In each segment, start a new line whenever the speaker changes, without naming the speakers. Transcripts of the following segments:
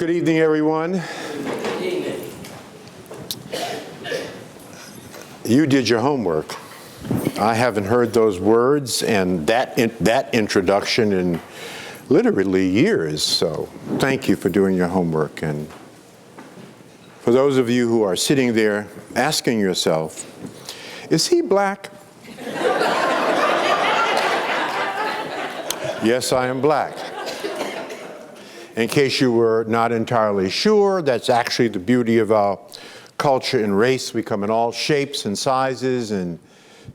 Good evening, everyone.
Good evening.
You did your homework. I haven't heard those words and that introduction in literally years, so thank you for doing your homework. And for those of you who are sitting there asking yourself, is he black? Yes, I am black. In case you were not entirely sure, that's actually the beauty of our culture and race. We come in all shapes and sizes and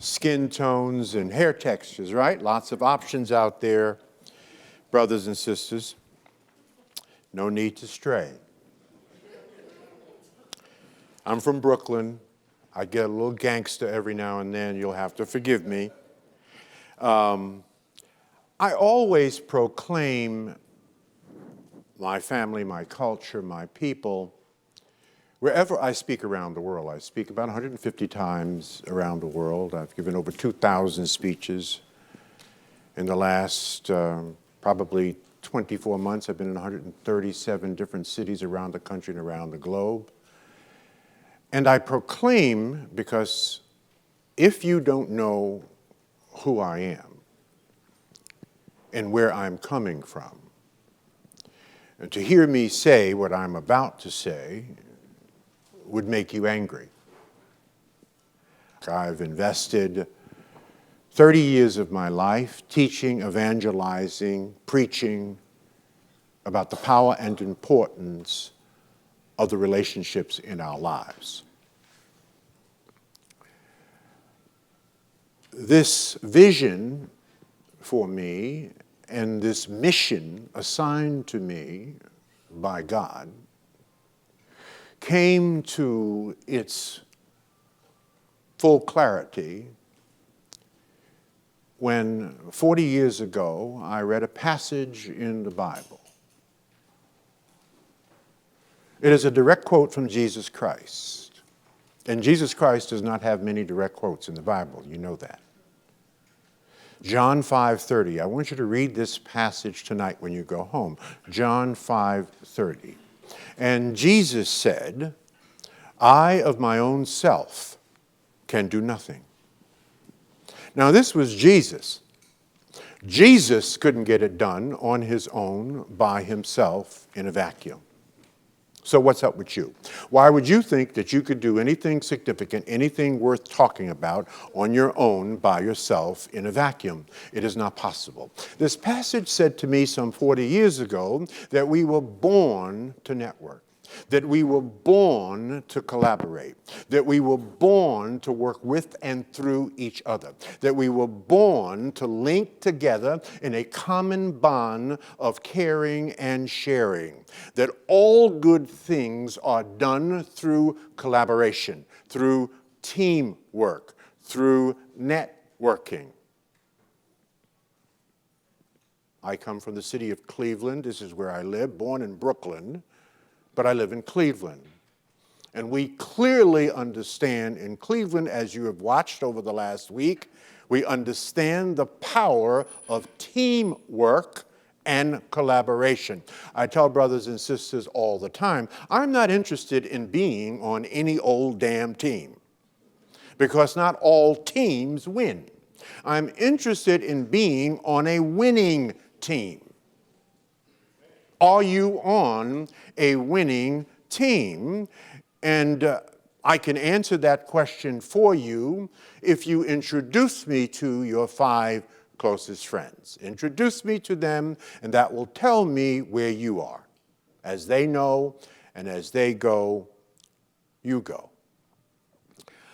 skin tones and hair textures, right? Lots of options out there, brothers and sisters. No need to stray. I'm from Brooklyn. I get a little gangster every now and then. You'll have to forgive me. I always proclaim my family, my culture, my people, wherever I speak around the world. I speak about 150 times around the world. I've given over 2,000 speeches in the last probably 24 months. I've been in 137 different cities around the country and around the globe. And I proclaim because if you don't know who I am and where I'm coming from, and to hear me say what I'm about to say would make you angry. I've invested 30 years of my life teaching, evangelizing, preaching about the power and importance of the relationships in our lives. This vision for me and this mission assigned to me by God came to its full clarity when 40 years ago I read a passage in the Bible. It is a direct quote from Jesus Christ. And Jesus Christ does not have many direct quotes in the Bible. You know that. John 5:30. I want you to read this passage tonight when you go home. John 5:30. And Jesus said, I of my own self can do nothing. Now this was Jesus. Jesus couldn't get it done on his own by himself in a vacuum. So what's up with you? Why would you think that you could do anything significant, anything worth talking about on your own by yourself in a vacuum? It is not possible. This passage said to me some 40 years ago that we were born to network, that we were born to collaborate, that we were born to work with and through each other, that we were born to link together in a common bond of caring and sharing, that all good things are done through collaboration, through teamwork, through networking. I come from the city of Cleveland. This is where I live, born in Brooklyn, but I live in Cleveland. And we clearly understand in Cleveland, as you have watched over the last week, we understand the power of teamwork and collaboration. I tell brothers and sisters all the time, I'm not interested in being on any old damn team, because not all teams win. I'm interested in being on a winning team. Are you on a winning team? And I can answer that question for you if you introduce me to your 5 closest friends. Introduce me to them, and that will tell me where you are. As they know, and as they go, you go.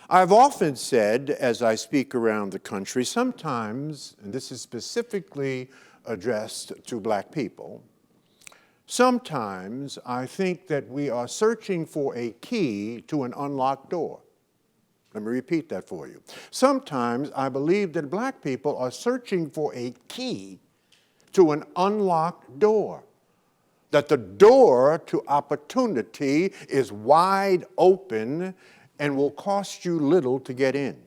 I've often said, as I speak around the country, sometimes, and this is specifically addressed to black people, sometimes I think that we are searching for a key to an unlocked door. Let me repeat that for you. Sometimes I believe that black people are searching for a key to an unlocked door. That the door to opportunity is wide open and will cost you little to get in.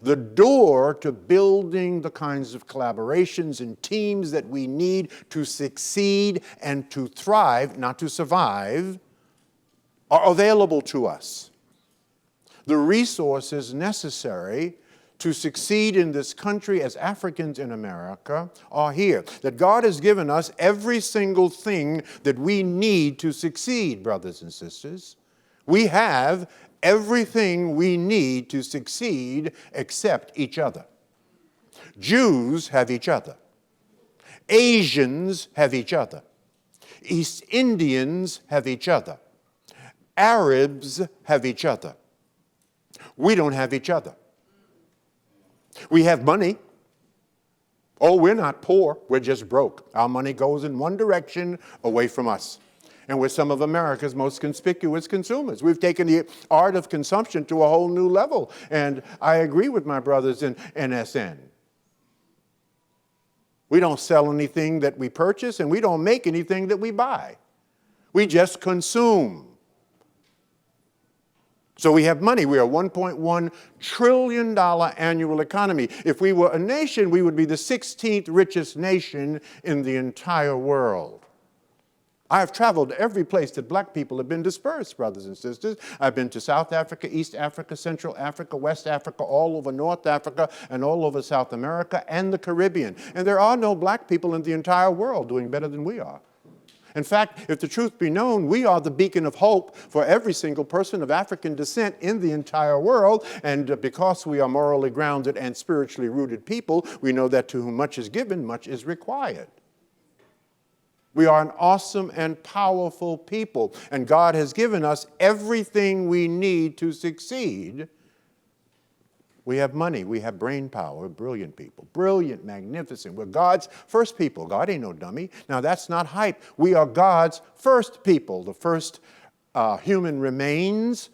The door to building the kinds of collaborations and teams that we need to succeed and to thrive, not to survive, are available to us. The resources necessary to succeed in this country as Africans in America are here. That God has given us every single thing that we need to succeed, brothers and sisters. We have everything we need to succeed except each other. Jews have each other. Asians have each other. East Indians have each other. Arabs have each other. We don't have each other. We have money. Oh, we're not poor. We're just broke. Our money goes in one direction, away from us. And we're some of America's most conspicuous consumers. We've taken the art of consumption to a whole new level. And I agree with my brothers in NSN. We don't sell anything that we purchase, and we don't make anything that we buy. We just consume. So we have money. We are a $1.1 trillion annual economy. If we were a nation, we would be the 16th richest nation in the entire world. I have traveled to every place that black people have been dispersed, brothers and sisters. I've been to South Africa, East Africa, Central Africa, West Africa, all over North Africa, and all over South America and the Caribbean. And there are no black people in the entire world doing better than we are. In fact, if the truth be known, we are the beacon of hope for every single person of African descent in the entire world. And because we are morally grounded and spiritually rooted people, we know that to whom much is given, much is required. We are an awesome and powerful people, and God has given us everything we need to succeed. We have money, we have brain power, we're brilliant people. Brilliant, magnificent. We're God's first people. God ain't no dummy. Now that's not hype. We are God's first people. The first human remains,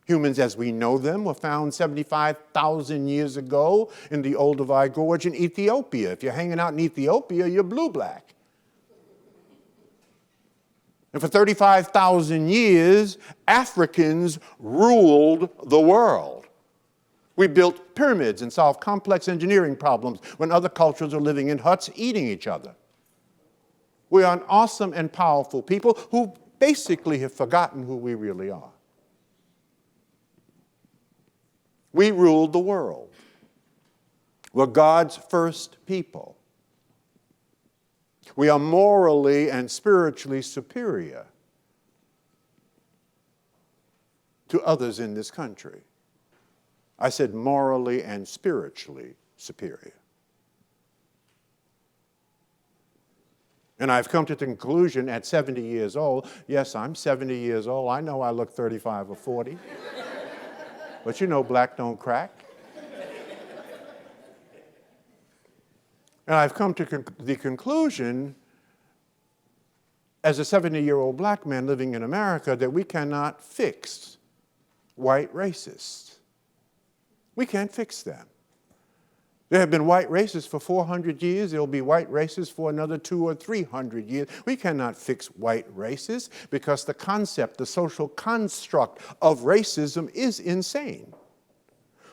humans as we know them, were found 75,000 years ago in the Olduvai Gorge in Ethiopia. If you're hanging out in Ethiopia, you're blue-black. And for 35,000 years, Africans ruled the world. We built pyramids and solved complex engineering problems when other cultures are living in huts eating each other. We are an awesome and powerful people who basically have forgotten who we really are. We ruled the world. We're God's first people. We are morally and spiritually superior to others in this country. I said morally and spiritually superior. And I've come to the conclusion at 70 years old, yes, I'm 70 years old. I know I look 35 or 40. But you know black don't crack. And I've come to the conclusion as a 70-year-old black man living in America that we cannot fix white racists. We can't fix them. There have been white racists for 400 years. There will be white racists for another 200 or 300 years. We cannot fix white racists because the concept, the social construct of racism is insane.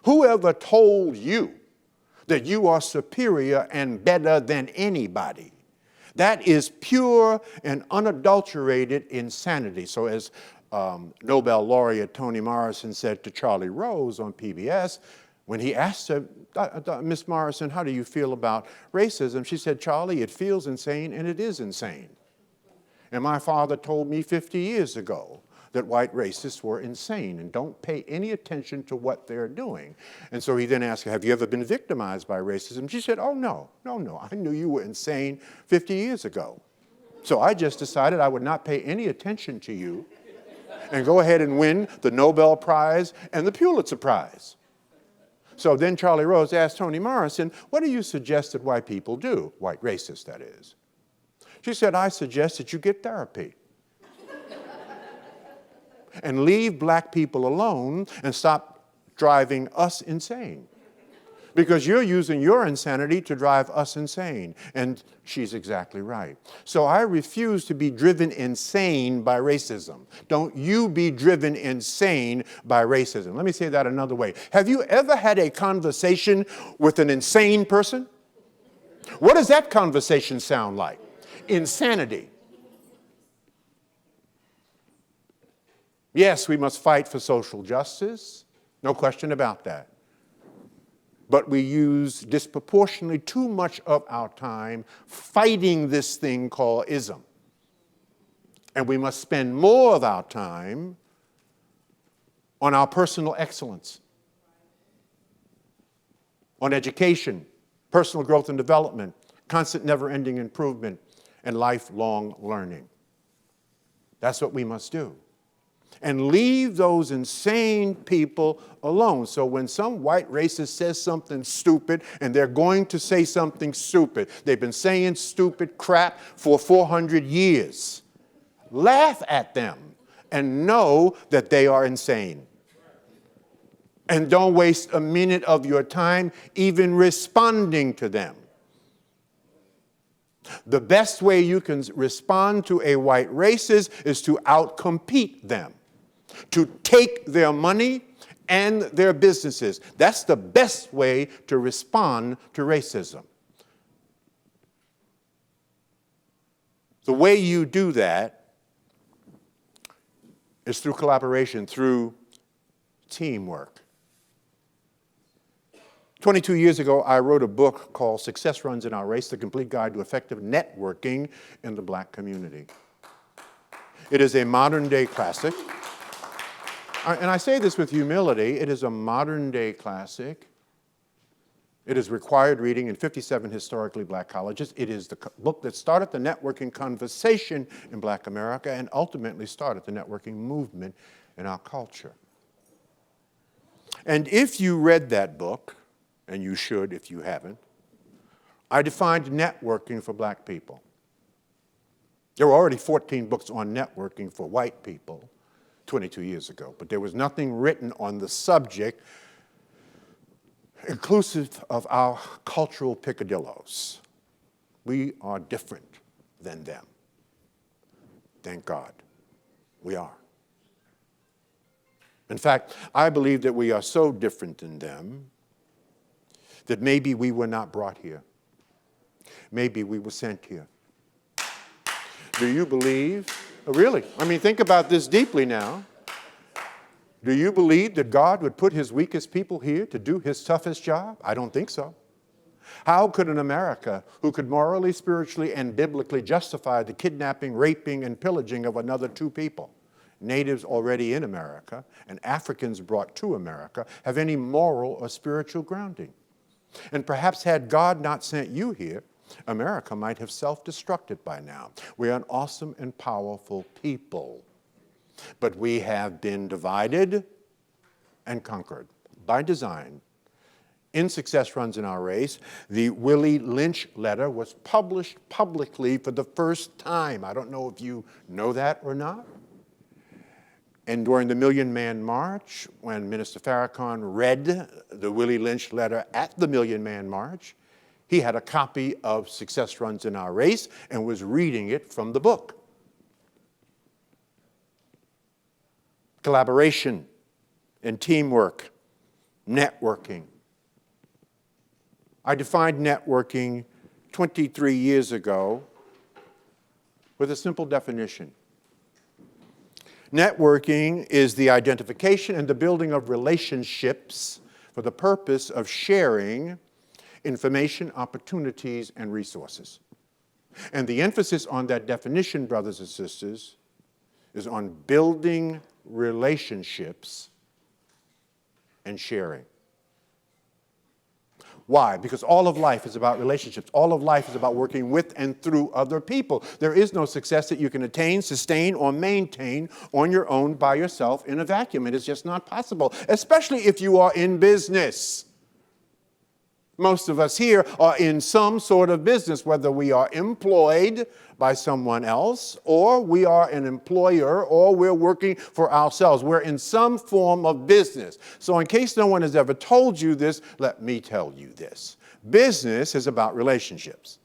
Whoever told you that you are superior and better than anybody, that is pure and unadulterated insanity. So as Nobel laureate Toni Morrison said to Charlie Rose on PBS, when he asked her, Miss Morrison, how do you feel about racism? She said, Charlie, it feels insane and it is insane. And my father told me 50 years ago that white racists were insane and don't pay any attention to what they're doing. And so he then asked her, have you ever been victimized by racism? She said, oh, no. I knew you were insane 50 years ago. So I just decided I would not pay any attention to you and go ahead and win the Nobel Prize and the Pulitzer Prize. So then Charlie Rose asked Toni Morrison, what do you suggest that white people do? White racists, that is. She said, I suggest that you get therapy. And leave black people alone and stop driving us insane. because you're using your insanity to drive us insane. And she's exactly right. So I refuse to be driven insane by racism. Don't you be driven insane by racism. Let me say that another way. Have you ever had a conversation with an insane person? What does that conversation sound like? Insanity. Yes, we must fight for social justice. No question about that. But we use disproportionately too much of our time fighting this thing called ism. And we must spend more of our time on our personal excellence, on education, personal growth and development, constant never-ending improvement, and lifelong learning. That's what we must do. And leave those insane people alone. So when some white racist says something stupid, and they're going to say something stupid, they've been saying stupid crap for 400 years, laugh at them and know that they are insane. And don't waste a minute of your time even responding to them. The best way you can respond to a white racist is to outcompete them, to take their money and their businesses. That's the best way to respond to racism. The way you do that is through collaboration, through teamwork. 22 years ago, I wrote a book called Success Runs in Our Race, The Complete Guide to Effective Networking in the Black Community. It is a modern-day classic. And I say this with humility. It is a modern-day classic. It is required reading in 57 historically black colleges. It is the book that started the networking conversation in Black America and ultimately started the networking movement in our culture. And if you read that book, and you should if you haven't, I defined networking for black people. There were already 14 books on networking for white people 22 years ago, but there was nothing written on the subject inclusive of our cultural picadillos. We are different than them. Thank God, we are. In fact, I believe that we are so different than them that maybe we were not brought here. Maybe we were sent here. Do you believe? Really? I mean, think about this deeply now. Do you believe that God would put his weakest people here to do his toughest job? I don't think so. How could an America who could morally, spiritually, and biblically justify the kidnapping, raping, and pillaging of another two people, natives already in America and Africans brought to America, have any moral or spiritual grounding? And perhaps had God not sent you here, America might have self-destructed by now. We are an awesome and powerful people. But we have been divided and conquered by design. In Success Runs in Our Race, the Willie Lynch letter was published publicly for the first time. I don't know if you know that or not. And during the Million Man March, when Minister Farrakhan read the Willie Lynch letter at the Million Man March, he had a copy of Success Runs in Our Race and was reading it from the book. Collaboration and teamwork, networking. I defined networking 23 years ago with a simple definition. Networking is the identification and the building of relationships for the purpose of sharing information, opportunities, and resources. And the emphasis on that definition, brothers and sisters, is on building relationships and sharing. Why? Because all of life is about relationships. All of life is about working with and through other people. There is no success that you can attain, sustain, or maintain on your own by yourself in a vacuum. It is just not possible, especially if you are in business. Most of us here are in some sort of business, whether we are employed by someone else, or we are an employer, or we're working for ourselves. We're in some form of business. So in case no one has ever told you this, let me tell you this. Business is about relationships.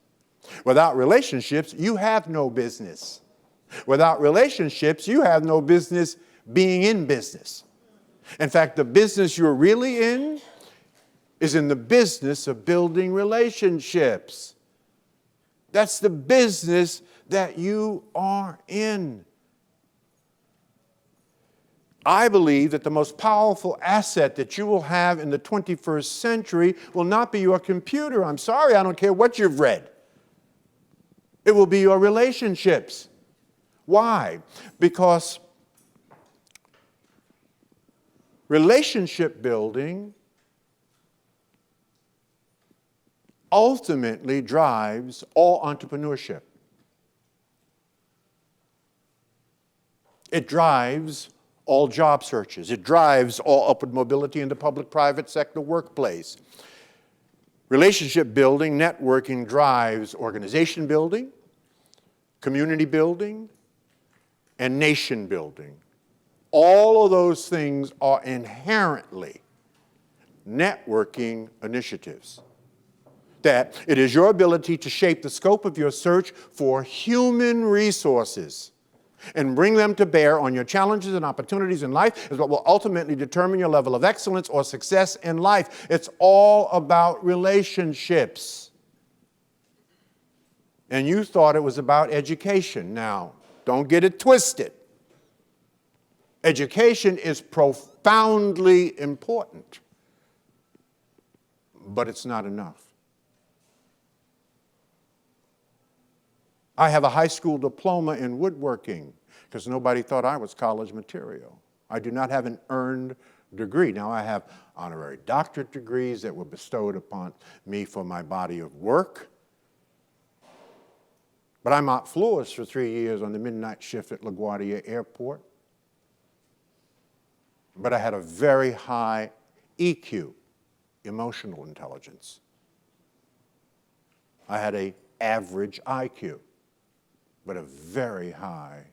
Without relationships, you have no business. Without relationships, you have no business being in business. In fact, the business you're really in is in the business of building relationships. That's the business that you are in. I believe that the most powerful asset that you will have in the 21st century will not be your computer. I'm sorry, I don't care what you've read. It will be your relationships. Why? Because relationship building ultimately drives all entrepreneurship. It drives all job searches. It drives all upward mobility in the public-private sector workplace. Relationship building, networking drives organization building, community building, and nation building. All of those things are inherently networking initiatives. That it is your ability to shape the scope of your search for human resources and bring them to bear on your challenges and opportunities in life is what will ultimately determine your level of excellence or success in life. It's all about relationships. And you thought it was about education. Now, don't get it twisted. Education is profoundly important, but it's not enough. I have a high school diploma in woodworking because nobody thought I was college material. I do not have an earned degree. Now, I have honorary doctorate degrees that were bestowed upon me for my body of work. But I mopped floors for 3 years on the midnight shift at LaGuardia Airport. But I had a very high EQ, emotional intelligence. I had an average IQ, but a very high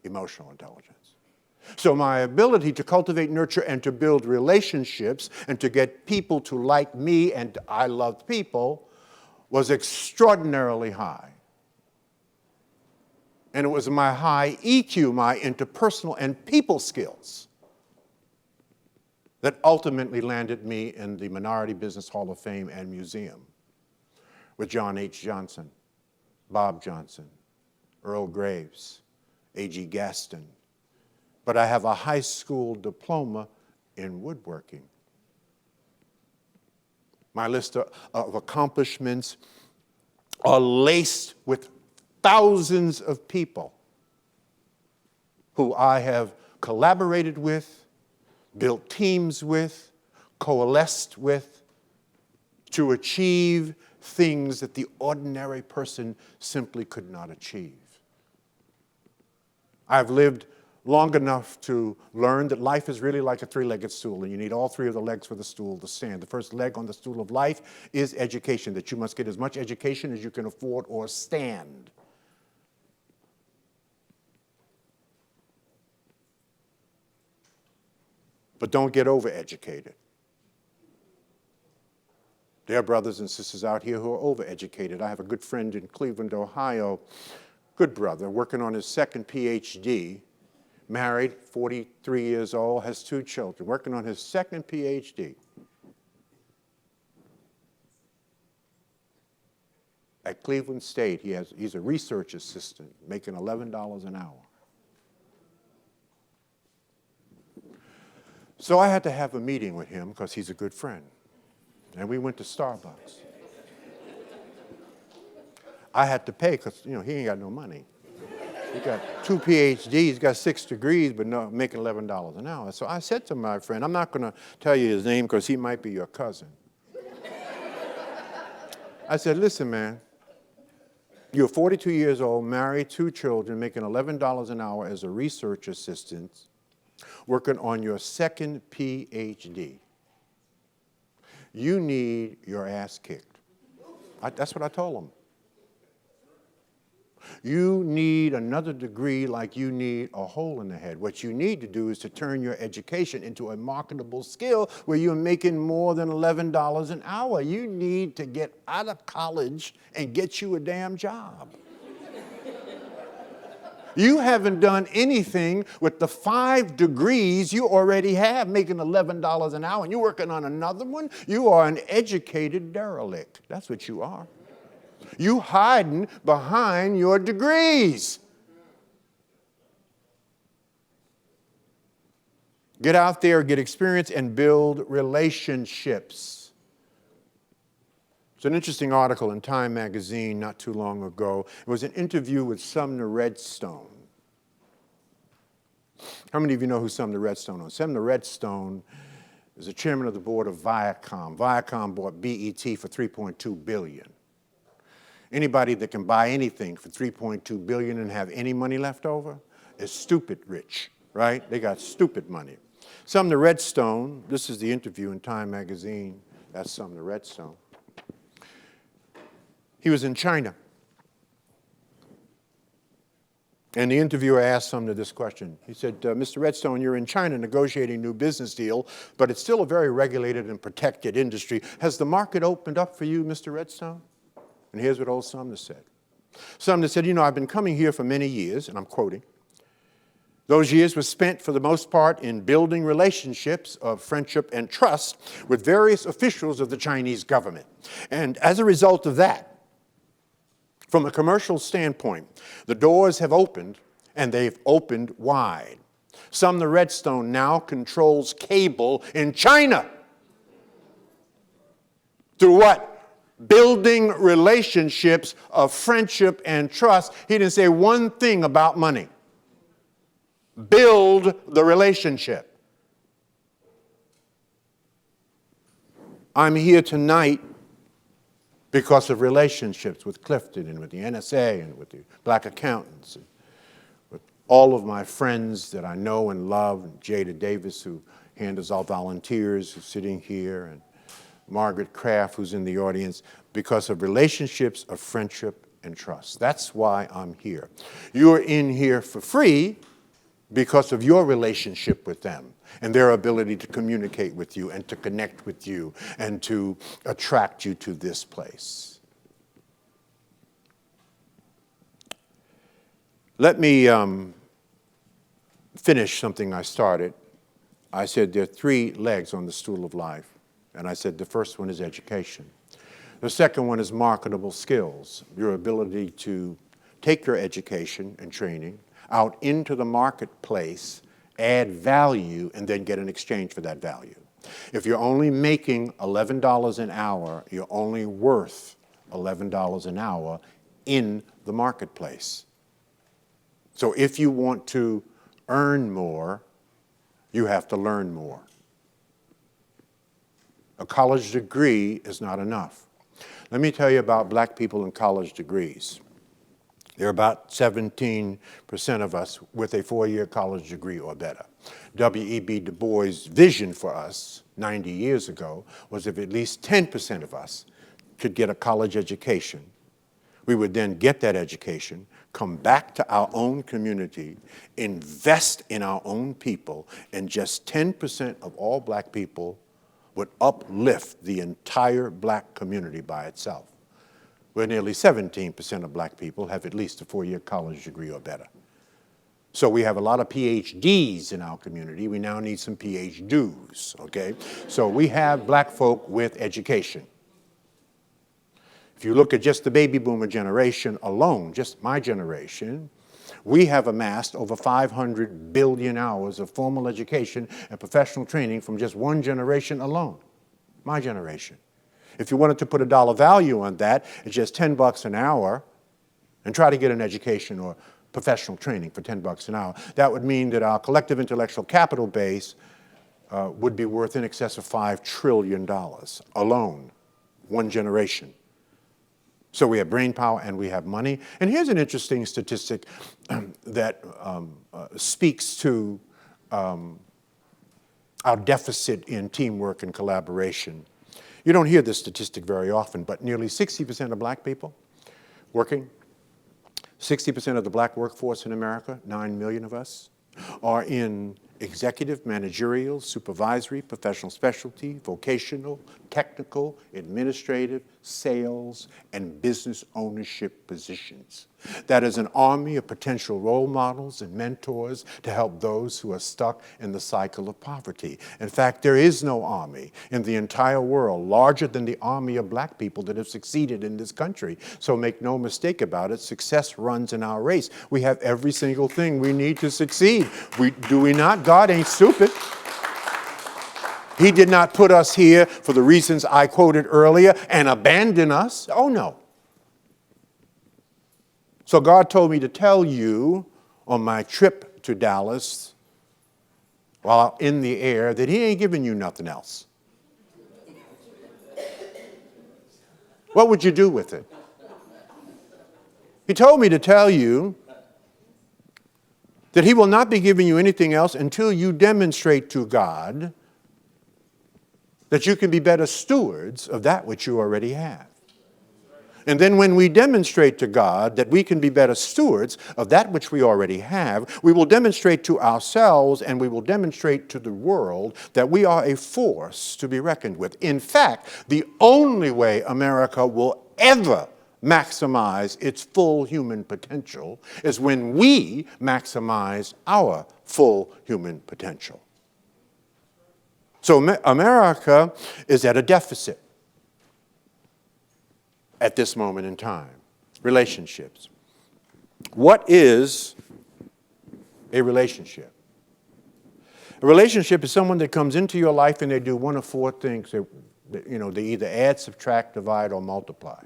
emotional intelligence. So my ability to cultivate, nurture, and to build relationships and to get people to like me, and I loved people, was extraordinarily high. And it was my high EQ, my interpersonal and people skills, that ultimately landed me in the Minority Business Hall of Fame and Museum with John H. Johnson, Bob Johnson, Earl Graves, A.G. Gaston. But I have a high school diploma in woodworking. My list of accomplishments are laced with thousands of people who I have collaborated with, built teams with, coalesced with, to achieve things that the ordinary person simply could not achieve. I've lived long enough to learn that life is really like a three-legged stool, and you need all three of the legs for the stool to stand. The first leg on the stool of life is education, that you must get as much education as you can afford or stand. But don't get overeducated. There are brothers and sisters out here who are overeducated. I have a good friend in Cleveland, Ohio, good brother, working on his second PhD, married, 43 years old, has 2 children, working on his second PhD. At Cleveland State, he's a research assistant, making $11 an hour. So I had to have a meeting with him because he's a good friend. And we went to Starbucks. I had to pay because, he ain't got no money. He got 2 PhDs, he's got 6 degrees, but no, making $11 an hour. So I said to my friend, I'm not going to tell you his name because he might be your cousin. I said, listen, man, you're 42 years old, married, 2 children, making $11 an hour as a research assistant, working on your second PhD. you need your ass kicked. That's what I told them. You need another degree like you need a hole in the head. What you need to do is to turn your education into a marketable skill where you're making more than $11 an hour. You need to get out of college and get you a damn job. You haven't done anything with the 5 degrees you already have, making $11 an hour, and you're working on another one. You are an educated derelict. That's what you are. You hiding behind your degrees. Get out there, get experience, and build relationships. It's an interesting article in Time magazine not too long ago. It was an interview with Sumner Redstone. How many of you know who Sumner Redstone is? Sumner Redstone is the chairman of the board of Viacom. Viacom bought BET for $3.2 billion. Anybody that can buy anything for $3.2 billion and have any money left over is stupid rich, right? They got stupid money. Sumner Redstone, this is the interview in Time magazine. That's Sumner Redstone. He was in China. And the interviewer asked Sumner this question. He said, Mr. Redstone, you're in China negotiating a new business deal, but it's still a very regulated and protected industry. Has the market opened up for you, Mr. Redstone? And here's what old Sumner said. Sumner said, you know, I've been coming here for many years, and I'm quoting. Those years were spent for the most part in building relationships of friendship and trust with various officials of the Chinese government. And as a result of that, from a commercial standpoint, the doors have opened, and they've opened wide. Sumner Redstone now controls cable in China. Through what? Building relationships of friendship and trust. He didn't say one thing about money. Build the relationship. I'm here tonight because of relationships with Clifton and with the NSA and with the black accountants and with all of my friends that I know and love, and Jada Davis, who handles all volunteers, who's sitting here, and Margaret Kraft, who's in the audience, because of relationships of friendship and trust. That's why I'm here. You're in here for free because of your relationship with them and their ability to communicate with you and to connect with you and to attract you to this place. Let me finish something I started. I said there are 3 legs on the stool of life. And I said the first one is education. The second one is marketable skills, your ability to take your education and training out into the marketplace, add value, and then get an exchange for that value. If you're only making $11 an hour, you're only worth $11 an hour in the marketplace. So if you want to earn more, you have to learn more. A college degree is not enough. Let me tell you about black people and college degrees. There are about 17% of us with a 4-year college degree or better. W.E.B. Du Bois' vision for us 90 years ago was if at least 10% of us could get a college education, we would then get that education, come back to our own community, invest in our own people, and just 10% of all black people would uplift the entire black community by itself, where nearly 17% of black people have at least a 4-year college degree or better. So we have a lot of PhDs in our community. We now need some PhDs, okay? So we have black folk with education. If you look at just the baby boomer generation alone, just my generation, we have amassed over 500 billion hours of formal education and professional training from just one generation alone, my generation. If you wanted to put a dollar value on that, it's just $10 an hour, and try to get an education or professional training for $10 an hour. That would mean that our collective intellectual capital base would be worth in excess of $5 trillion alone, one generation. So we have brain power and we have money. And here's an interesting statistic that speaks to our deficit in teamwork and collaboration. You don't hear this statistic very often, but nearly 60% of black people working, 60% of the black workforce in America, 9 million of us, are in executive, managerial, supervisory, professional specialty, vocational, technical, administrative, sales, and business ownership positions. That is an army of potential role models and mentors to help those who are stuck in the cycle of poverty. In fact, there is no army in the entire world larger than the army of black people that have succeeded in this country. So make no mistake about it, success runs in our race. We have every single thing we need to succeed. Do we not? God ain't stupid. He did not put us here for the reasons I quoted earlier and abandon us. Oh, no. So God told me to tell you on my trip to Dallas while in the air that he ain't giving you nothing else. What would you do with it? He told me to tell you that he will not be giving you anything else until you demonstrate to God that you can be better stewards of that which you already have. And then when we demonstrate to God that we can be better stewards of that which we already have, we will demonstrate to ourselves and we will demonstrate to the world that we are a force to be reckoned with. In fact, the only way America will ever maximize its full human potential is when we maximize our full human potential. So America is at a deficit at this moment in time. Relationships. What is a relationship? A relationship is someone that comes into your life and they do one of four things. They either add, subtract, divide, or multiply.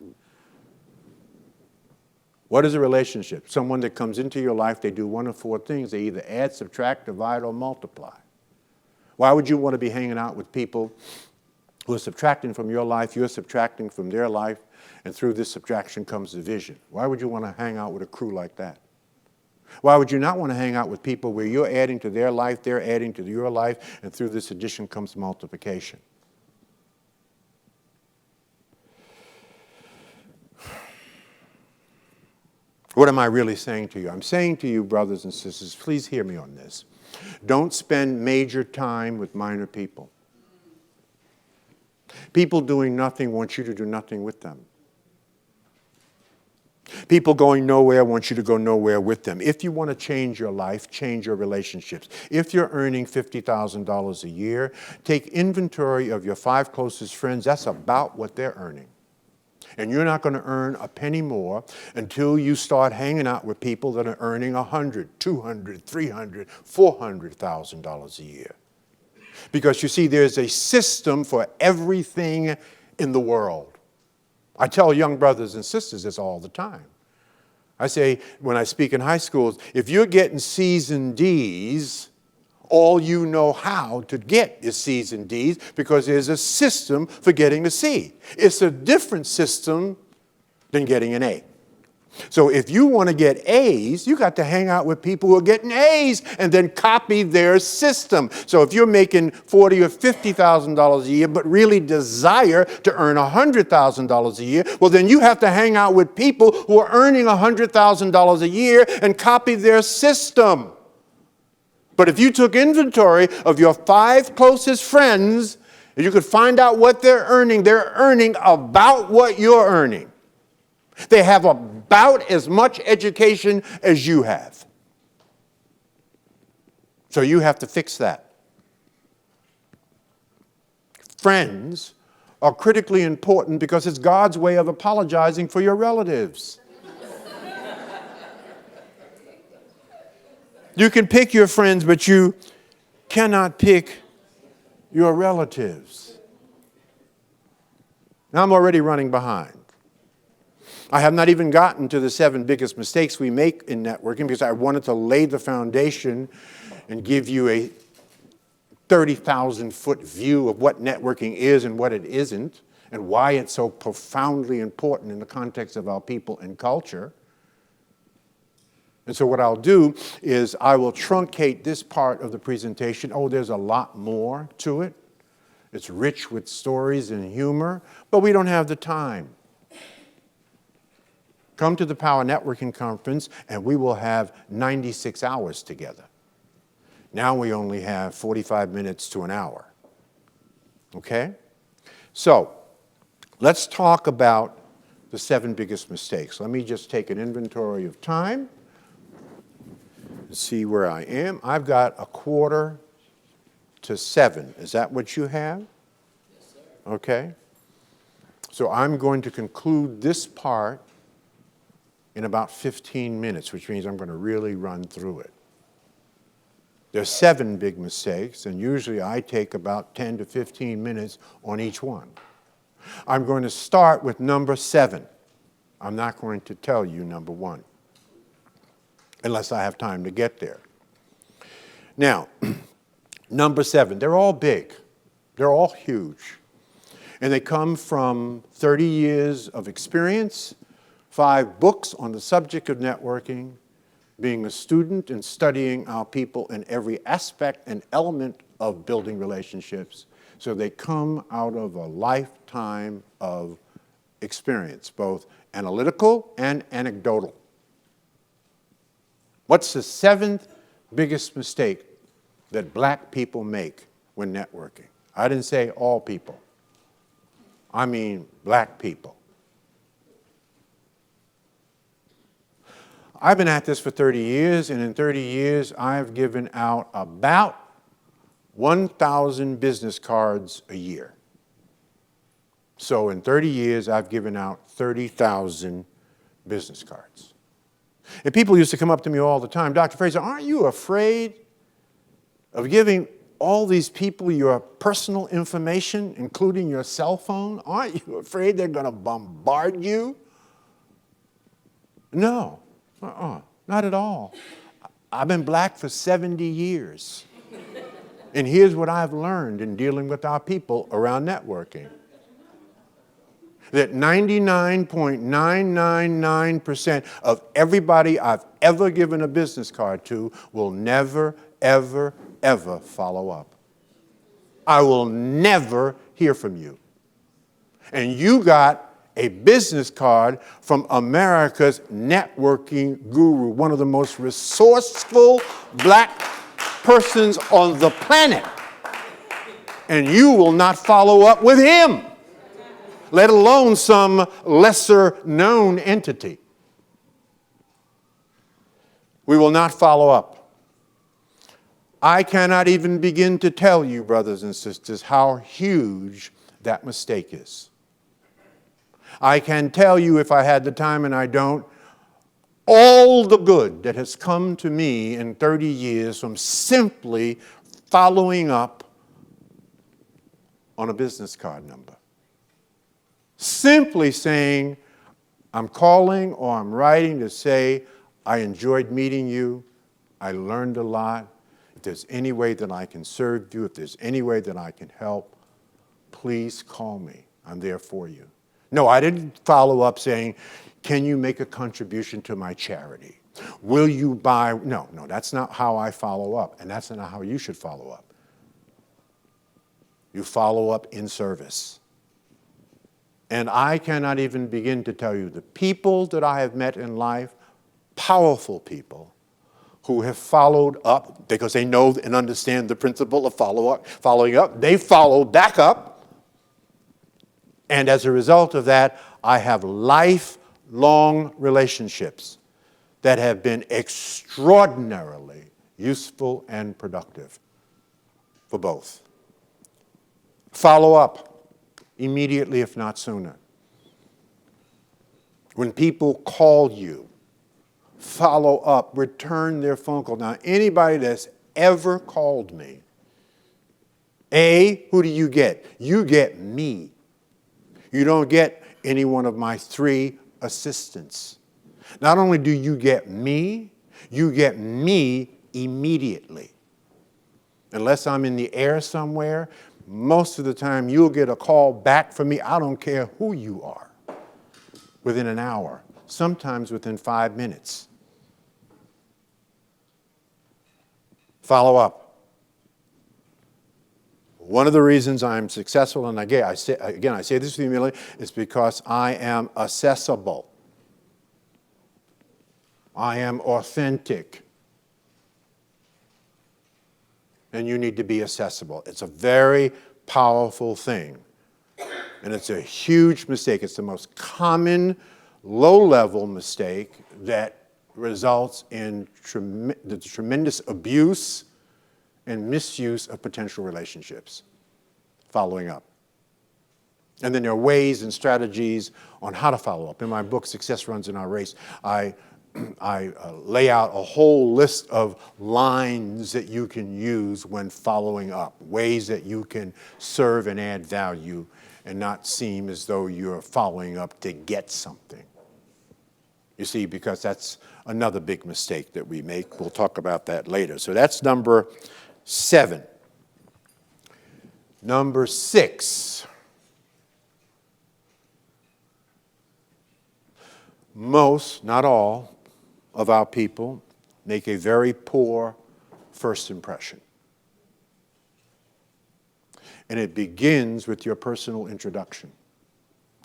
What is a relationship? Someone that comes into your life, they do one of four things. They either add, subtract, divide, or multiply. Why would you want to be hanging out with people who are subtracting from your life, you're subtracting from their life, and through this subtraction comes division? Why would you want to hang out with a crew like that? Why would you not want to hang out with people where you're adding to their life, they're adding to your life, and through this addition comes multiplication? What am I really saying to you? I'm saying to you, brothers and sisters, please hear me on this. Don't spend major time with minor people. People doing nothing want you to do nothing with them. People going nowhere want you to go nowhere with them. If you want to change your life, change your relationships. If you're earning $50,000 a year, take inventory of your 5 closest friends. That's about what they're earning. And you're not going to earn a penny more until you start hanging out with people that are earning $100,000, $200,000, $300,000, $400,000 a year. Because you see, there's a system for everything in the world. I tell young brothers and sisters this all the time. I say, when I speak in high schools, if you're getting C's and D's, all you know how to get is C's and D's because there's a system for getting a C. It's a different system than getting an A. So if you want to get A's, you got to hang out with people who are getting A's and then copy their system. So if you're making $40,000 or $50,000 a year, but really desire to earn $100,000 a year, well, then you have to hang out with people who are earning $100,000 a year and copy their system. But if you took inventory of your 5 closest friends, and you could find out what they're earning about what you're earning. They have about as much education as you have. So you have to fix that. Friends are critically important because it's God's way of apologizing for your relatives. You can pick your friends, but you cannot pick your relatives. Now I'm already running behind. I have not even gotten to the 7 biggest mistakes we make in networking because I wanted to lay the foundation and give you a 30,000-foot view of what networking is and what it isn't and why it's so profoundly important in the context of our people and culture. And so what I'll do is I will truncate this part of the presentation. Oh, there's a lot more to it. It's rich with stories and humor, but we don't have the time. Come to the Power Networking Conference, and we will have 96 hours together. Now we only have 45 minutes to an hour. Okay? So, let's talk about the 7 biggest mistakes. Let me just take an inventory of time and see where I am. I've got 6:45. Is that what you have?
Yes, sir.
Okay. So I'm going to conclude this part in about 15 minutes, which means I'm going to really run through it. There's 7 big mistakes, and usually I take about 10 to 15 minutes on each one. I'm going to start with number 7. I'm not going to tell you number 1, unless I have time to get there. Now, number 7, they're all big. They're all huge. And they come from 30 years of experience, 5 books on the subject of networking, being a student and studying our people in every aspect and element of building relationships. So they come out of a lifetime of experience, both analytical and anecdotal. What's the 7th biggest mistake that black people make when networking? I didn't say all people. I mean black people. I've been at this for 30 years, and in 30 years, I've given out about 1,000 business cards a year. So in 30 years, I've given out 30,000 business cards. And people used to come up to me all the time, Dr. Fraser, aren't you afraid of giving all these people your personal information, including your cell phone? Aren't you afraid they're going to bombard you? No. Not at all. I've been black for 70 years. And here's what I've learned in dealing with our people around networking. That 99.999% of everybody I've ever given a business card to will never, ever, ever follow up. I will never hear from you. And you got a business card from America's networking guru, one of the most resourceful black persons on the planet. And you will not follow up with him, let alone some lesser known entity. We will not follow up. I cannot even begin to tell you, brothers and sisters, how huge that mistake is. I can tell you, if I had the time and I don't, all the good that has come to me in 30 years from simply following up on a business card number. Simply saying, I'm calling or I'm writing to say, I enjoyed meeting you, I learned a lot. If there's any way that I can serve you, if there's any way that I can help, please call me. I'm there for you. No, I didn't follow up saying, can you make a contribution to my charity? Will you buy? No, that's not how I follow up, and that's not how you should follow up. You follow up in service. And I cannot even begin to tell you the people that I have met in life, powerful people, who have followed up because they know and understand the principle of following up. They follow back up. And as a result of that, I have lifelong relationships that have been extraordinarily useful and productive for both. Follow up immediately, if not sooner. When people call you, follow up, return their phone call. Now, anybody that's ever called me, who do you get? You get me. You don't get any one of my 3 assistants. Not only do you get me immediately. Unless I'm in the air somewhere, most of the time you'll get a call back from me, I don't care who you are, within an hour, sometimes within 5 minutes. Follow up. One of the reasons I'm successful, and I say this with humility, is because I am accessible. I am authentic. And you need to be accessible. It's a very powerful thing. And it's a huge mistake. It's the most common low-level mistake that results in the tremendous abuse and misuse of potential relationships. Following up. And then there are ways and strategies on how to follow up. In my book, Success Runs in Our Race, I lay out a whole list of lines that you can use when following up, ways that you can serve and add value and not seem as though you're following up to get something. You see, because that's another big mistake that we make. We'll talk about that later. So that's number 7. Number 6. Most, not all, of our people make a very poor first impression. And it begins with your personal introduction.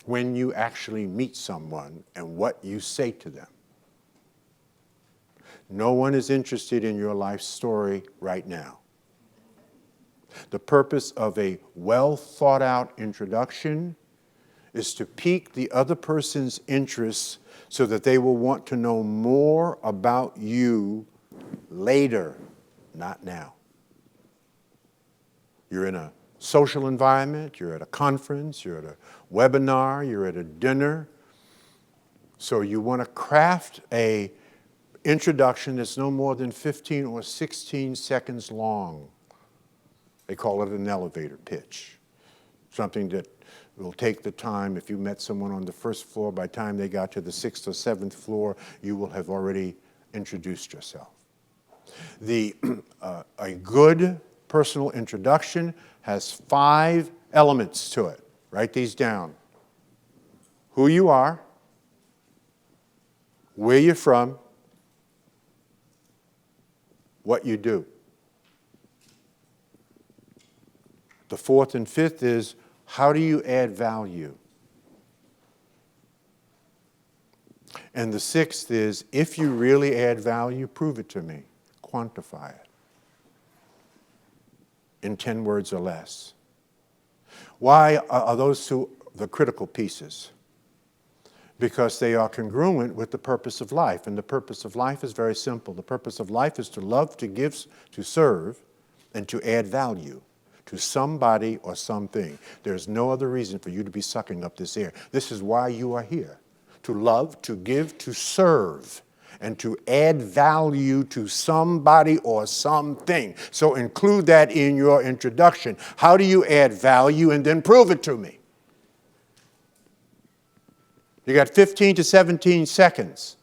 When you actually meet someone and what you say to them. No one is interested in your life story right now. The purpose of a well-thought-out introduction is to pique the other person's interest so that they will want to know more about you later, not now. You're in a social environment, you're at a conference, you're at a webinar, you're at a dinner. So you want to craft an introduction that's no more than 15 or 16 seconds long. They call it an elevator pitch. Something that will take the time. If you met someone on the first floor, by the time they got to the 6th or 7th floor, you will have already introduced yourself. A good personal introduction has 5 elements to it. Write these down. Who you are, where you're from, what you do. The 4th and 5th is, how do you add value? And the 6th is, if you really add value, prove it to me. Quantify it. In 10 words or less. Why are those 2 the critical pieces? Because they are congruent with the purpose of life. And the purpose of life is very simple. The purpose of life is to love, to give, to serve, and to add value to somebody or something. There's no other reason for you to be sucking up this air. This is why you are here. To love, to give, to serve, and to add value to somebody or something. So include that in your introduction. How do you add value? And then prove it to me. You got 15 to 17 seconds.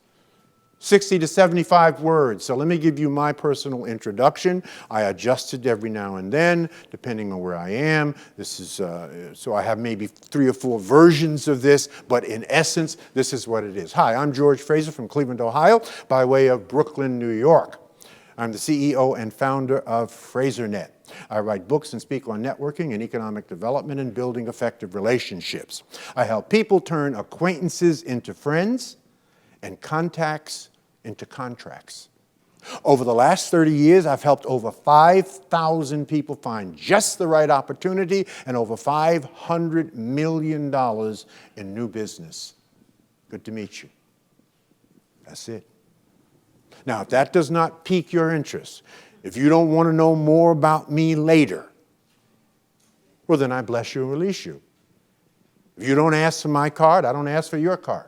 60 to 75 words. So let me give you my personal introduction. I adjust it every now and then, depending on where I am. This is so I have maybe 3 or 4 versions of this, but in essence, this is what it is. Hi, I'm George Fraser from Cleveland, Ohio, by way of Brooklyn, New York. I'm the CEO and founder of FraserNet. I write books and speak on networking and economic development and building effective relationships. I help people turn acquaintances into friends and contacts into contracts. Over the last 30 years, I've helped over 5,000 people find just the right opportunity and over $500 million in new business. Good to meet you. That's it. Now, if that does not pique your interest, if you don't want to know more about me later, well, then I bless you and release you. If you don't ask for my card, I don't ask for your card.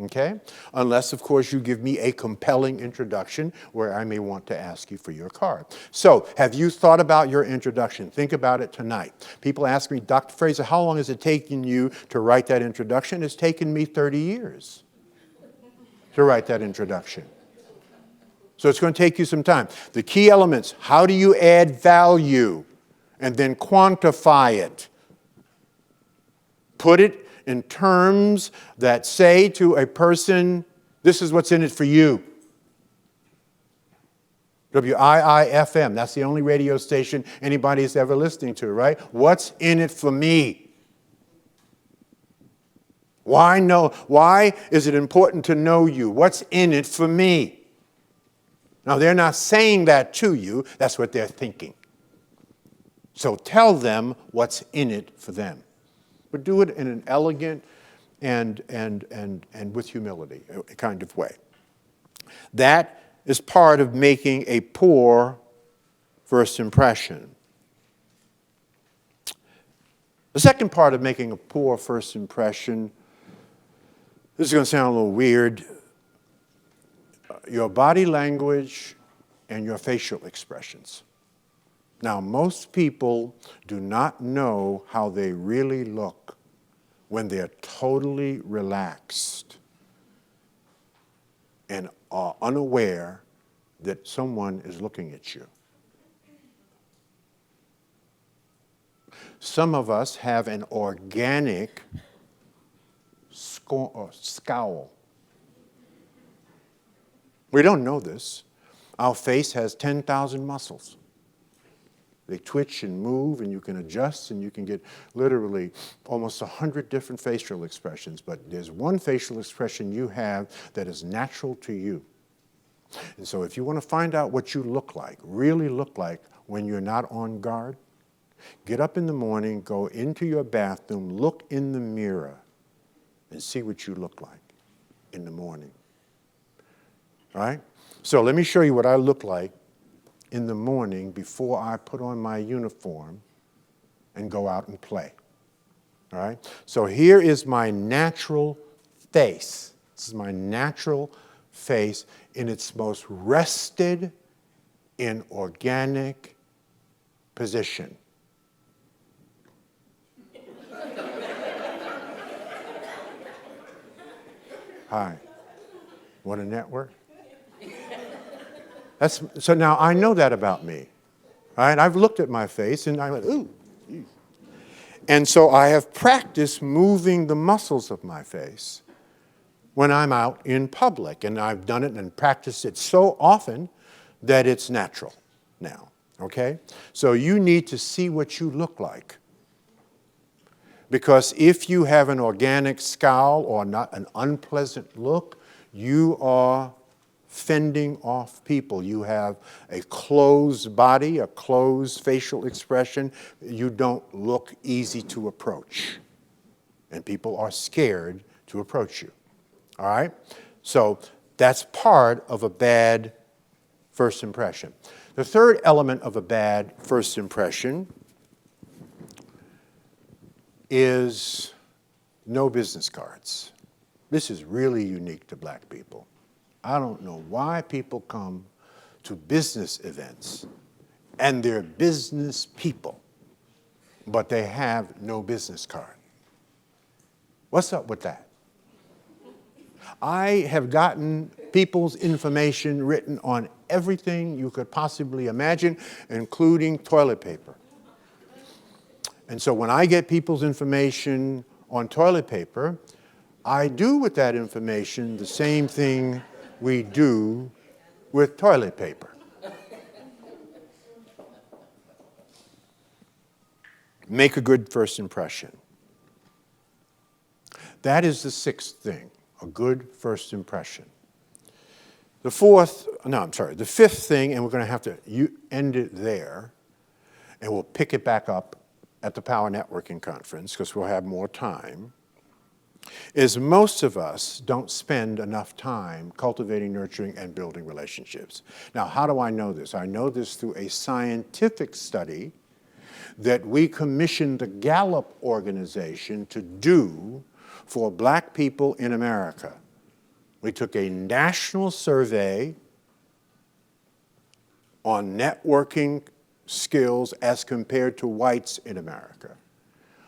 Okay? Unless, of course, you give me a compelling introduction where I may want to ask you for your card. So, have you thought about your introduction? Think about it tonight. People ask me, Dr. Fraser, how long has it taken you to write that introduction? It's taken me 30 years to write that introduction. So it's going to take you some time. The key elements, how do you add value? And then quantify it. Put it in terms that say to a person, this is what's in it for you. WIIFM, that's the only radio station anybody's ever listening to, right? What's in it for me? Why is it important to know you? What's in it for me? Now, they're not saying that to you. That's what they're thinking. So tell them what's in it for them. But do it in an elegant and with humility kind of way. That is part of making a poor first impression. The second part of making a poor first impression, this is going to sound a little weird, your body language and your facial expressions. Now, most people do not know how they really look when they're totally relaxed and are unaware that someone is looking at you. Some of us have an organic scowl. We don't know this. Our face has 10,000 muscles. They twitch and move, and you can adjust, and you can get literally almost 100 different facial expressions. But there's one facial expression you have that is natural to you. And so if you want to find out what you look like, really look like when you're not on guard, get up in the morning, go into your bathroom, look in the mirror, and see what you look like in the morning. All right? So let me show you what I look like in the morning before I put on my uniform and go out and play. All right? So here is my natural face. This is my natural face in its most rested in organic position. Hi. Want a network? So now I know that about me. All right? I've looked at my face and I went, ooh. And so I have practiced moving the muscles of my face when I'm out in public. And I've done it and practiced it so often that it's natural now. Okay? So you need to see what you look like. Because if you have an organic scowl or not an unpleasant look, you are fending off people. You have a closed body, a closed facial expression. You don't look easy to approach. And people are scared to approach you. All right? So that's part of a bad first impression. The third element of a bad first impression is no business cards. This is really unique to black people. I don't know why people come to business events and they're business people, but they have no business card. What's up with that? I have gotten people's information written on everything you could possibly imagine, including toilet paper. And so when I get people's information on toilet paper, I do with that information the same thing we do with toilet paper. Make a good first impression. That is the sixth thing, a good first impression. The fifth thing, and we're going to have to end it there, and we'll pick it back up at the Power Networking Conference because we'll have more time, is most of us don't spend enough time cultivating, nurturing, and building relationships. Now, how do I know this? I know this through a scientific study that we commissioned the Gallup organization to do for black people in America. We took a national survey on networking skills as compared to whites in America.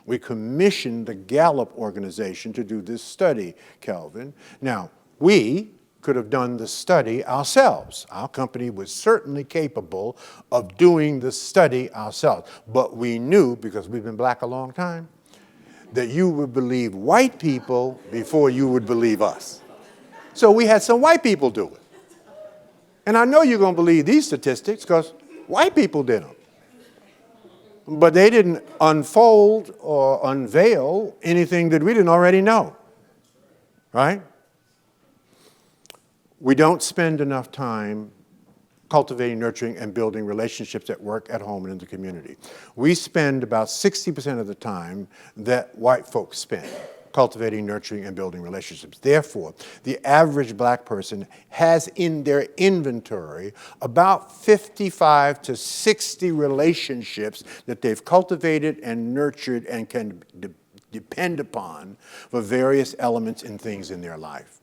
We commissioned the Gallup organization to do this study, Kelvin. Now, we could have done the study ourselves. Our company was certainly capable of doing the study ourselves. But we knew, because we've been black a long time, that you would believe white people before you would believe us. So we had some white people do it. And I know you're going to believe these statistics because white people did them. But they didn't unfold or unveil anything that we didn't already know. Right? We don't spend enough time cultivating, nurturing, and building relationships at work, at home, and in the community. We spend about 60% of the time that white folks spend cultivating, nurturing, and building relationships. Therefore, the average black person has in their inventory about 55 to 60 relationships that they've cultivated and nurtured and can depend upon for various elements and things in their life.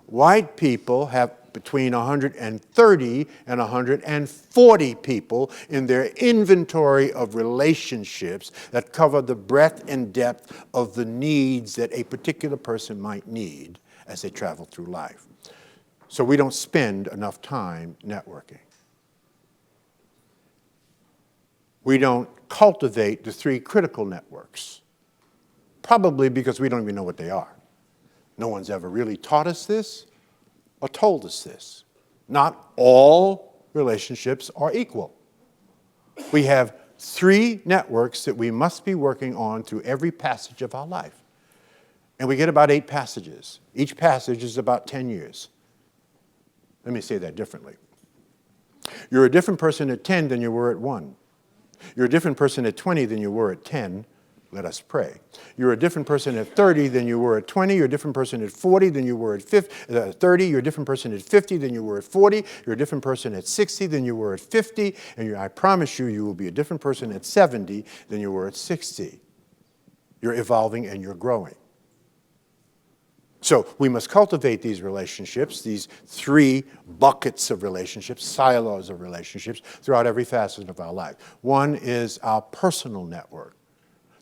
White people have between 130 and 140 people in their inventory of relationships that cover the breadth and depth of the needs that a particular person might need as they travel through life. So we don't spend enough time networking. We don't cultivate the 3 critical networks, probably because we don't even know what they are. No one's ever really taught us this or told us this. Not all relationships are equal. We have 3 networks that we must be working on through every passage of our life. And we get about 8 passages. Each passage is about 10 years. Let me say that differently. You're a different person at 10 than you were at 1. You're a different person at 20 than you were at 10. Let us pray. You're a different person at 30 than you were at 20. You're a different person at 40 than you were at 30. You're a different person at 50 than you were at 40. You're a different person at 60 than you were at 50. And I promise you, you will be a different person at 70 than you were at 60. You're evolving and you're growing. So we must cultivate these relationships, these 3 buckets of relationships, silos of relationships, throughout every facet of our life. One is our personal network.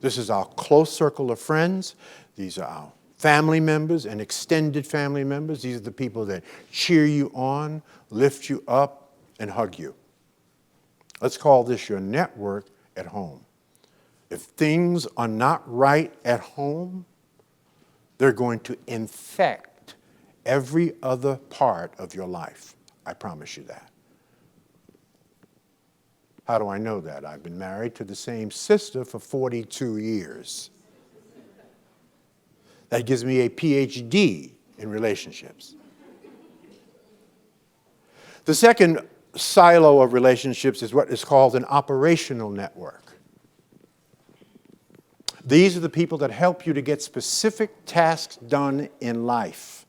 This is our close circle of friends. These are our family members and extended family members. These are the people that cheer you on, lift you up, and hug you. Let's call this your network at home. If things are not right at home, they're going to infect every other part of your life. I promise you that. How do I know that? I've been married to the same sister for 42 years. That gives me a PhD in relationships. The second silo of relationships is what is called an operational network. These are the people that help you to get specific tasks done in life.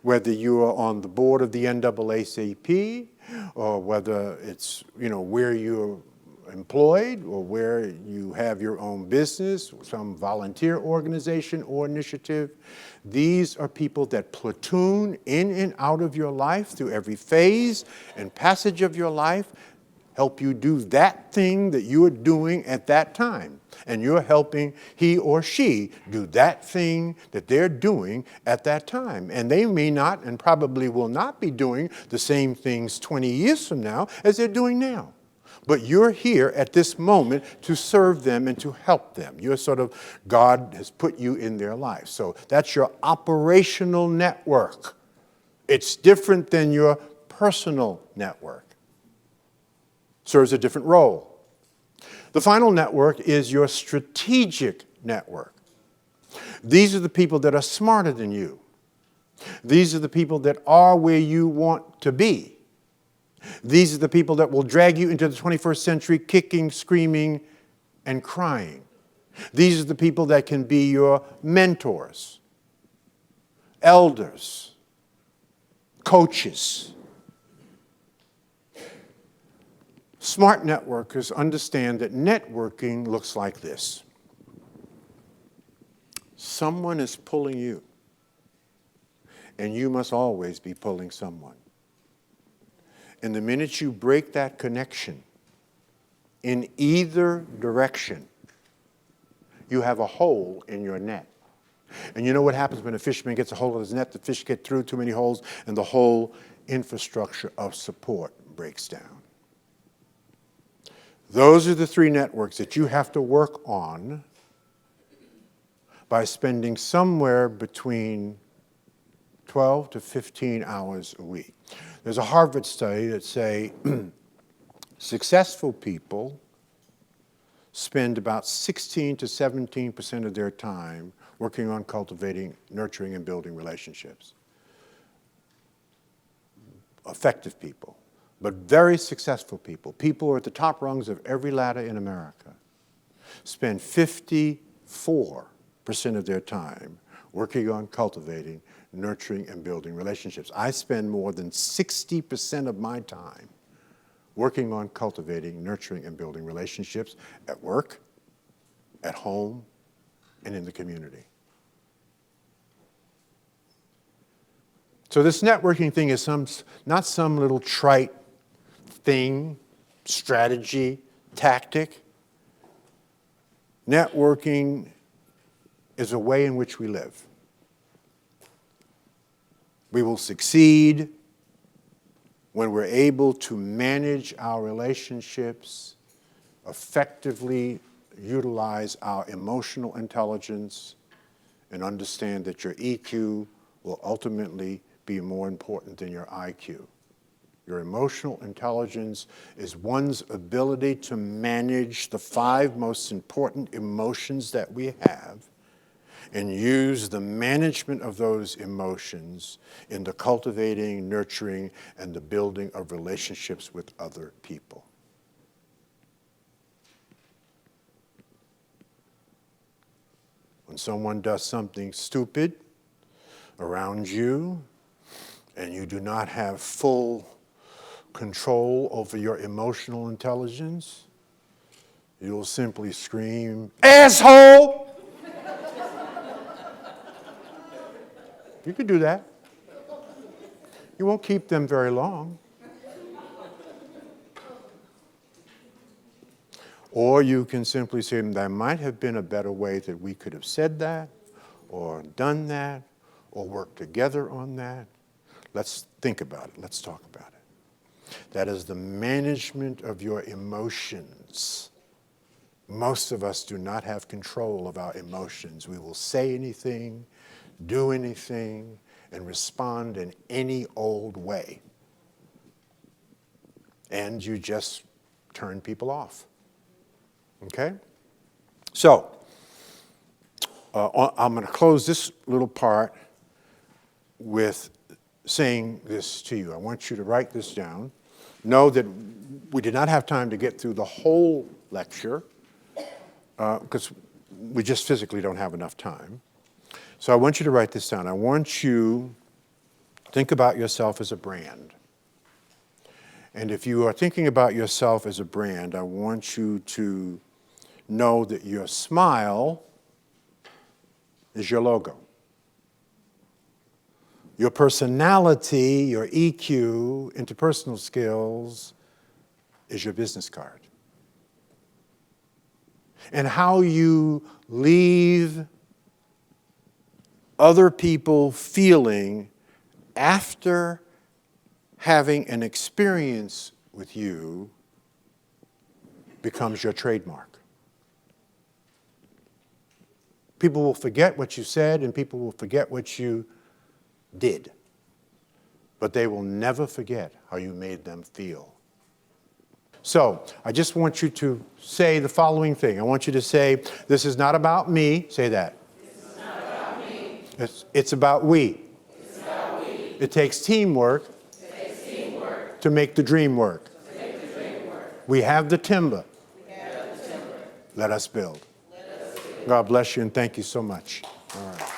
Whether you are on the board of the NAACP, or whether it's, where you're employed, or where you have your own business, some volunteer organization or initiative. These are people that platoon in and out of your life through every phase and passage of your life, help you do that thing that you are doing at that time. And you're helping he or she do that thing that they're doing at that time. And they may not and probably will not be doing the same things 20 years from now as they're doing now. But you're here at this moment to serve them and to help them. You're God has put you in their life. So that's your operational network. It's different than your personal network. Serves a different role. The final network is your strategic network. These are the people that are smarter than you. These are the people that are where you want to be. These are the people that will drag you into the 21st century kicking, screaming, and crying. These are the people that can be your mentors, elders, coaches. Smart networkers understand that networking looks like this. Someone is pulling you, and you must always be pulling someone. And the minute you break that connection in either direction, you have a hole in your net. And you know what happens when a fisherman gets a hold of his net? The fish get through too many holes, and the whole infrastructure of support breaks down. Those are the 3 networks that you have to work on by spending somewhere between 12 to 15 hours a week. There's a Harvard study that say successful people spend about 16 to 17% of their time working on cultivating, nurturing, and building relationships. Effective people, but very successful people, people who are at the top rungs of every ladder in America, spend 54% of their time working on cultivating, nurturing, and building relationships. I spend more than 60% of my time working on cultivating, nurturing, and building relationships at work, at home, and in the community. So this networking thing is not some little trite thing, strategy, tactic. Networking is a way in which we live. We will succeed when we're able to manage our relationships, effectively utilize our emotional intelligence, and understand that your EQ will ultimately be more important than your IQ. Your emotional intelligence is one's ability to manage the 5 most important emotions that we have and use the management of those emotions in the cultivating, nurturing, and the building of relationships with other people. When someone does something stupid around you and you do not have full control over your emotional intelligence, you'll simply scream, "Asshole!" You can do that. You won't keep them very long. Or you can simply say, there might have been a better way that we could have said that, or done that, or worked together on that. Let's think about it. Let's talk about it. That is the management of your emotions. Most of us do not have control of our emotions. We will say anything, do anything, and respond in any old way. And you just turn people off. Okay? So, I'm going to close this little part with saying this to you. I want you to write this down. Know that we did not have time to get through the whole lecture because we just physically don't have enough time. So I want you to write this down. I want you to think about yourself as a brand. And if you are thinking about yourself as a brand, I want you to know that your smile is your logo. Your personality, your EQ, interpersonal skills is your business card. And how you leave other people feeling after having an experience with you becomes your trademark. People will forget what you said and people will forget what you did, but they will never forget how you made them feel. So I just want you to say the following thing. I want you to say, this is not about me. Say that. This is not about me. It's about we. It's about we. It takes teamwork, to make the dream work. We have the timber. Let us build. God bless you and thank you so much. All right.